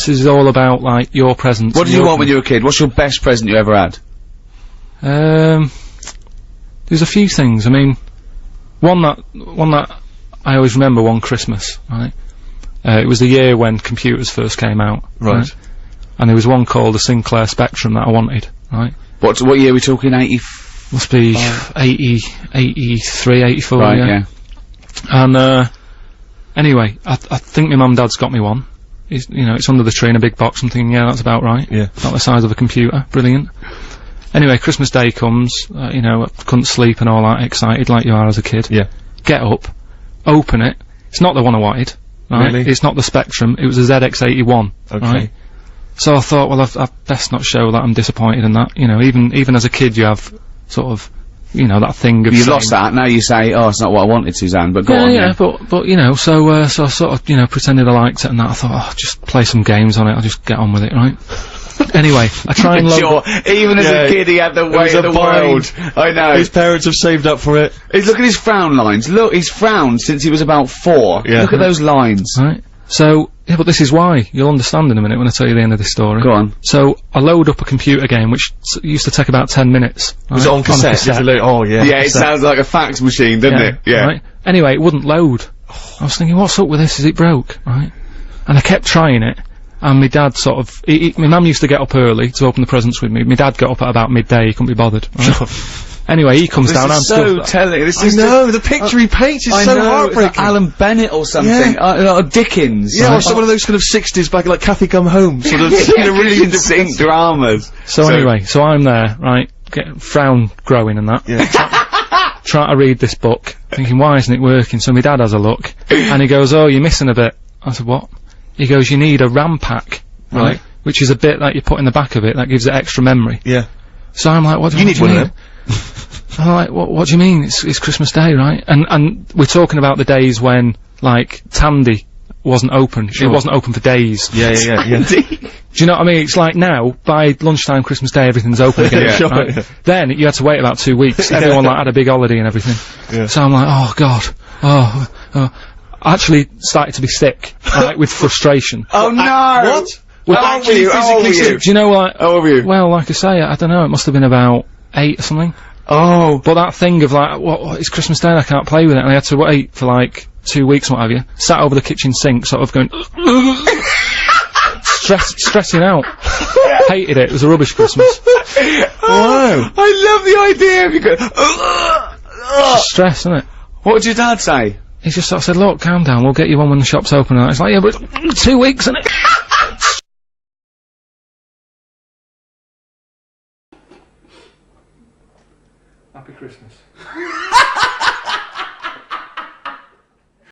Christmas is all about, like, your presents. What did you want when you were a kid? What's your best present you ever had? There's a few things. I mean, one that I always remember one Christmas, right? It was the year when computers first came out. Right. And there was one called the Sinclair Spectrum that I wanted, right? What year are we talking, 80? Must be 83, 84, right, yeah. And, anyway, I think my mum and dad's got me one. You know, it's under the tree in a big box. I'm thinking, yeah, that's about right. Yeah. About the size of a computer. Brilliant. Anyway, Christmas Day comes, you know, I couldn't sleep and all that, excited like you are as a kid. Yeah. Get up, open it. It's not the one I wanted, right? Really? It's not the Spectrum, it was a ZX81, Okay. right? So I thought, well, I've best not show that I'm disappointed in that. You know, even as a kid you have sort of, you know, that thing of You've lost that, now you say, oh, it's not what I wanted, Suzanne, but go yeah, on. Yeah, but, you know, so I sort of, you know, pretended I liked it and that. I thought, oh, just play some games on it, I'll just get on with it, right? Anyway, I try and Sure, even as a kid he had the weight of the world. I know. His parents have saved up for it. Look at his frown lines. Look, he's frowned since he was about 4. Yeah. Look at those lines. Right. So, yeah, but this is why. You'll understand in a minute when I tell you the end of this story. Go on. So, I load up a computer game, which used to take about 10 minutes. Was it on cassette? Oh, yeah. Yeah, it sounds like a fax machine, doesn't it? Yeah. Right? Anyway, it wouldn't load. I was thinking, what's up with this? Is it broke? Right? And I kept trying it. And my dad sort of, my mum used to get up early to open the presents with me. My dad got up at about midday, he couldn't be bothered. Right? Anyway, he comes down, I'm so telling. This is the picture he paints is so heartbreaking. It's like Alan Bennett or something. Yeah. Or Dickens. Yeah, or some of those kind of 60s back, like Kathy Come Home, sort of, you know, really indistinct dramas. So anyway, so I'm there, right, frown growing and that. Yeah. Trying to read this book, thinking, why isn't it working? So my dad has a look, and he goes, oh, you're missing a bit. I said, what? He goes, you need a RAM pack. Right. Which is a bit that you put in the back of it that gives it extra memory. Yeah. So I'm like, what do you mean? I'm like, what do you mean? It's Christmas Day, right? And we're talking about the days when, like, Tandy wasn't open. Sure. It wasn't open for days. Yeah. Do you know what I mean? It's like now, by lunchtime Christmas Day, everything's open again. Yeah, sure, right? yeah. Then, you had to wait about 2 weeks. Everyone, like, had a big holiday and everything. Yeah. So I'm like, oh, God. I actually started to be sick, right, with frustration. Oh, no! What? How old were you? Do you know what? How old were you? Well, like I say, I don't know, it must have been about 8 or something. Oh. But that thing of like, what, it's Christmas Day, I can't play with it, and I had to wait for like 2 weeks and what have you. Sat over the kitchen sink, sort of going, stressing out. Hated it, it was a rubbish Christmas. Wow. I love the idea of you going, It's stress, isn't it? What did your dad say? He just sort of said, look, calm down, we'll get you one when the shop's open. And it's like, yeah, but 2 weeks, isn't it? Happy Christmas.